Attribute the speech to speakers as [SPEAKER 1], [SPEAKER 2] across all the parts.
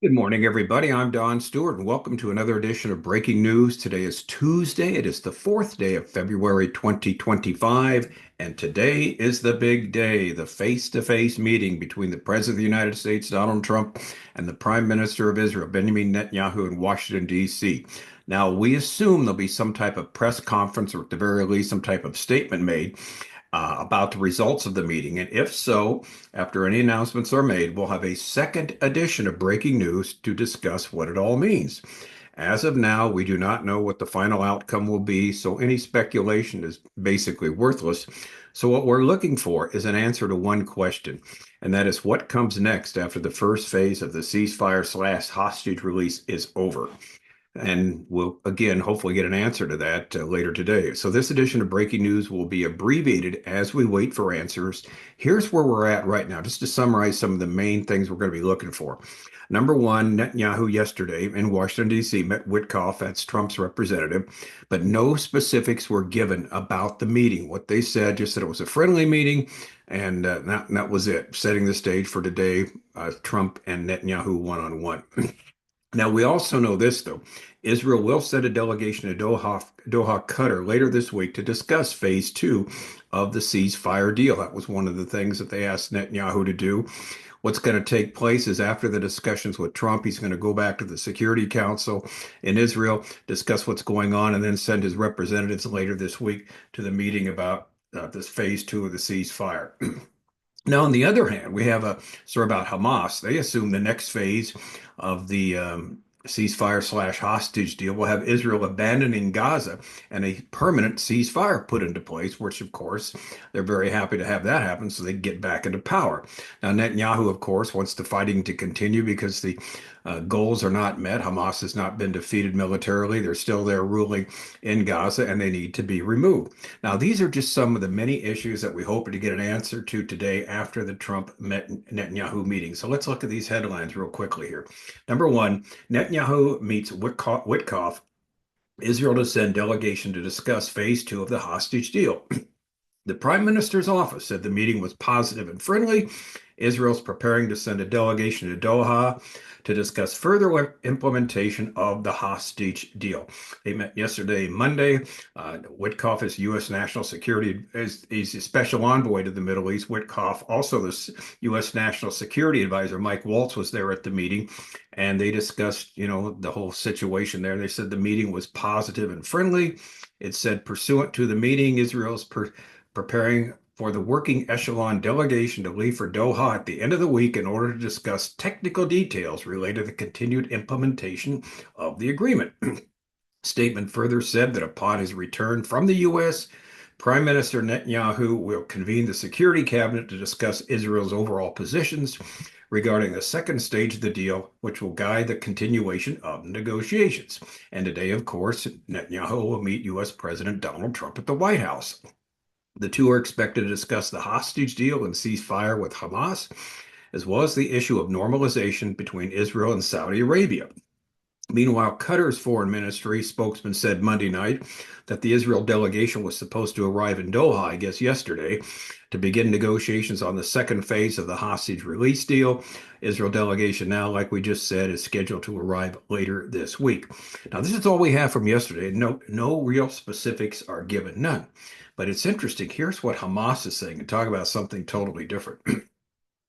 [SPEAKER 1] Good morning, everybody. I'm Don Stewart, and welcome to another edition of Breaking News. Today is Tuesday. It is the fourth day of February 2025, and today is the big day, the face-to-face meeting between the President of the United States, Donald Trump, and the Prime Minister of Israel, Benjamin Netanyahu, in Washington, D.C. Now, we assume there'll be some type of press conference, or at the very least, some type of statement made about the results of the meeting. And if so, after any announcements are made, we'll have a second edition of Breaking News to discuss what it all means. As of now, we do not know what the final outcome will be, so any speculation is basically worthless. So, what we're looking for is an answer to one question, and that is what comes next after the first phase of the ceasefire / hostage release is over. And we'll again hopefully get an answer to that later today. So, this edition of Breaking News will be abbreviated as we wait for answers. Here's where we're at right now, just to summarize some of the main things we're going to be looking for. Number one, Netanyahu yesterday in Washington, D.C., met Witkoff, that's Trump's representative, but no specifics were given about the meeting. What they said, just that it was a friendly meeting, and that was it, setting the stage for today, Trump and Netanyahu one-on-one. Now, we also know this, though. Israel will send a delegation to Doha Qatar later this week to discuss phase two of the ceasefire deal. That was one of the things that they asked Netanyahu to do. What's going to take place is after the discussions with Trump, he's going to go back to the Security Council in Israel, discuss what's going on, and then send his representatives later this week to the meeting about this phase two of the ceasefire. Now, on the other hand, we have a story about Hamas. They assume the next phase of the ceasefire / hostage deal will have Israel abandoning Gaza and a permanent ceasefire put into place, which, of course, they're very happy to have that happen so they get back into power. Now, Netanyahu, of course, wants the fighting to continue because the goals are not met. Hamas has not been defeated militarily. They're still there ruling in Gaza, and they need to be removed. Now, these are just some of the many issues that we hope to get an answer to today after the Trump Netanyahu meeting. So let's look at these headlines real quickly here. Number one, Netanyahu meets Witkoff, Israel to send delegation to discuss phase two of the hostage deal. The Prime Minister's office said the meeting was positive and friendly. Israel's preparing to send a delegation to Doha to discuss further implementation of the hostage deal. They met yesterday, Monday. Witkoff is U.S. national security, he's a special envoy to the Middle East. Witkoff, also the U.S. national security advisor, Mike Waltz, was there at the meeting, and they discussed, the whole situation there. They said the meeting was positive and friendly. It said, pursuant to the meeting, Israel's preparing for the working echelon delegation to leave for Doha at the end of the week in order to discuss technical details related to the continued implementation of the agreement. Statement further said that upon his return from the U.S., Prime Minister Netanyahu will convene the Security Cabinet to discuss Israel's overall positions regarding the second stage of the deal, which will guide the continuation of negotiations. And today, of course, Netanyahu will meet U.S. President Donald Trump at the White House. The two are expected to discuss the hostage deal and ceasefire with Hamas, as well as the issue of normalization between Israel and Saudi Arabia. Meanwhile, Qatar's foreign ministry spokesman said Monday night that the Israel delegation was supposed to arrive in Doha, I guess yesterday, to begin negotiations on the second phase of the hostage release deal. Israel delegation now, like we just said, is scheduled to arrive later this week. Now, this is all we have from yesterday. No real specifics are given, none. But it's interesting. Here's what Hamas is saying, and talk about something totally different.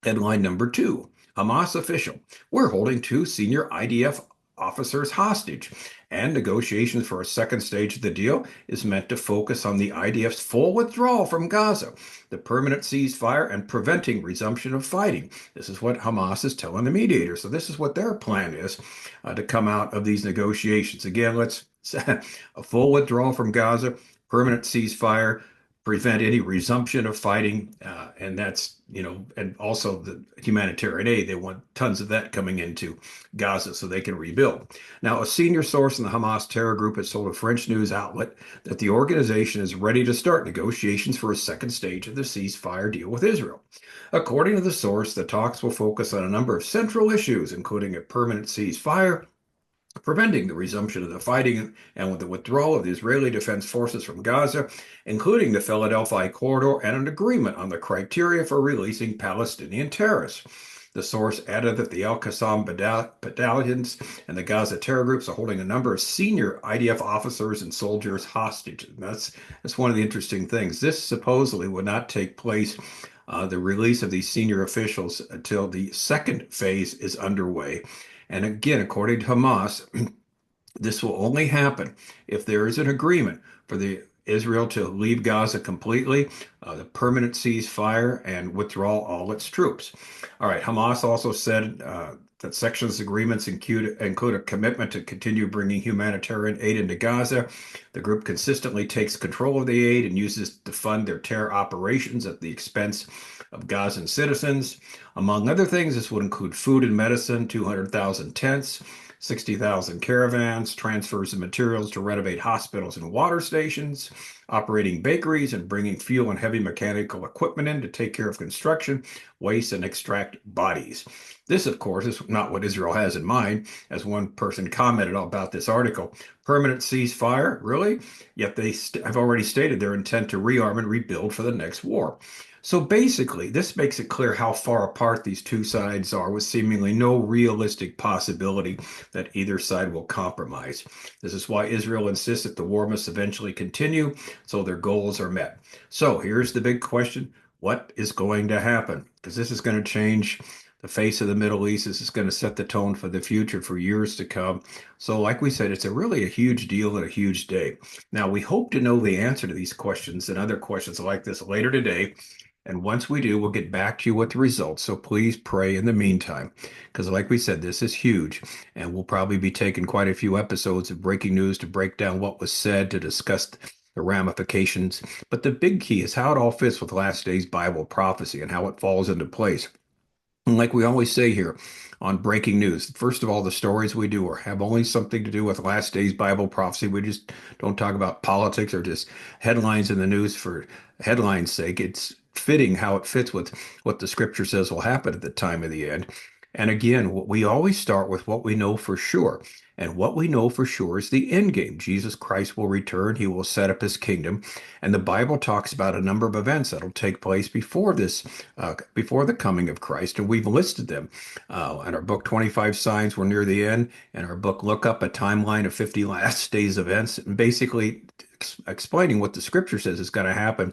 [SPEAKER 1] Headline number two, Hamas official. We're holding two senior IDF officers hostage, and negotiations for a second stage of the deal is meant to focus on the IDF's full withdrawal from Gaza, the permanent ceasefire, and preventing resumption of fighting. This is what Hamas is telling the mediator. So this is what their plan is to come out of these negotiations. Again, let's a full withdrawal from Gaza, permanent ceasefire, prevent any resumption of fighting, and that's, and also the humanitarian aid. They want tons of that coming into Gaza so they can rebuild. Now, a senior source in the Hamas terror group has told a French news outlet that the organization is ready to start negotiations for a second stage of the ceasefire deal with Israel. According to the source, the talks will focus on a number of central issues, including a permanent ceasefire, preventing the resumption of the fighting, and with the withdrawal of the Israeli Defense Forces from Gaza, including the Philadelphia corridor, and an agreement on the criteria for releasing Palestinian terrorists. The source added that the Al-Qassam battalions and the Gaza terror groups are holding a number of senior IDF officers and soldiers hostage. And that's one of the interesting things. This supposedly would not take place, the release of these senior officials, until the second phase is underway. And again, according to Hamas, this will only happen if there is an agreement for the Israel to leave Gaza completely, the permanent ceasefire, and withdraw all its troops. All right, Hamas also said that sections agreements include a commitment to continue bringing humanitarian aid into Gaza. The group consistently takes control of the aid and uses to fund their terror operations at the expense of Gazan citizens. Among other things, this would include food and medicine, 200,000 tents, 60,000 caravans, transfers of materials to renovate hospitals and water stations, operating bakeries, and bringing fuel and heavy mechanical equipment in to take care of construction, waste, and extract bodies. This, of course, is not what Israel has in mind, as one person commented about this article. Permanent ceasefire, really? Yet they have already stated their intent to rearm and rebuild for the next war. So basically, this makes it clear how far apart these two sides are, with seemingly no realistic possibility that either side will compromise. This is why Israel insists that the war must eventually continue so their goals are met. So here's the big question. What is going to happen? Because this is going to change the face of the Middle East. This is going to set the tone for the future for years to come. So like we said, it's really a huge deal and a huge day. Now, we hope to know the answer to these questions and other questions like this later today. And once we do, we'll get back to you with the results. So please pray in the meantime, because like we said, this is huge. And we'll probably be taking quite a few episodes of breaking news to break down what was said, to discuss the ramifications. But the big key is how it all fits with last day's Bible prophecy and how it falls into place. And like we always say here on breaking news, first of all, the stories we do have only something to do with last day's Bible prophecy. We just don't talk about politics or just headlines in the news for headlines' sake. It's fitting how it fits with what the scripture says will happen at the time of the end. And again, we always start with what we know for sure. And what we know for sure is the end game. Jesus Christ will return. He will set up his kingdom. And the Bible talks about a number of events that'll take place before this, before the coming of Christ. And we've listed them. In our book, 25 Signs, we're near the end. And our book, Look Up, a timeline of 50 last days events, and basically explaining what the scripture says is going to happen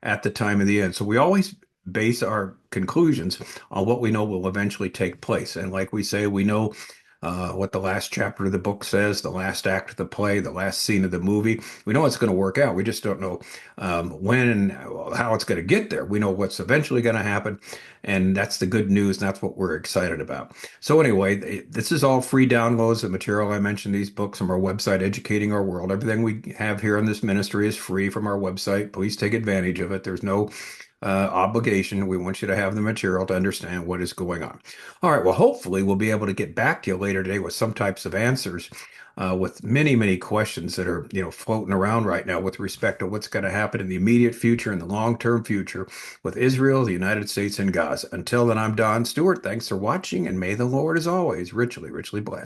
[SPEAKER 1] at the time of the end. So we always base our conclusions on what we know will eventually take place. And like we say, we know what the last chapter of the book says, the last act of the play, the last scene of the movie. We know it's going to work out. We just don't know when and how it's going to get there. We know what's eventually going to happen. And that's the good news. And that's what we're excited about. So anyway, this is all free downloads. The material I mentioned, these books from our website, Educating Our World. Everything we have here on this ministry is free from our website. Please take advantage of it. There's no obligation. We want you to have the material to understand what is going on. All right. Well, hopefully we'll be able to get back to you later today with some types of answers, with many, many questions that are, floating around right now with respect to what's going to happen in the immediate future and the long-term future with Israel, the United States, and Gaza. Until then, I'm Don Stewart. Thanks for watching, and may the Lord, as always, richly, richly bless.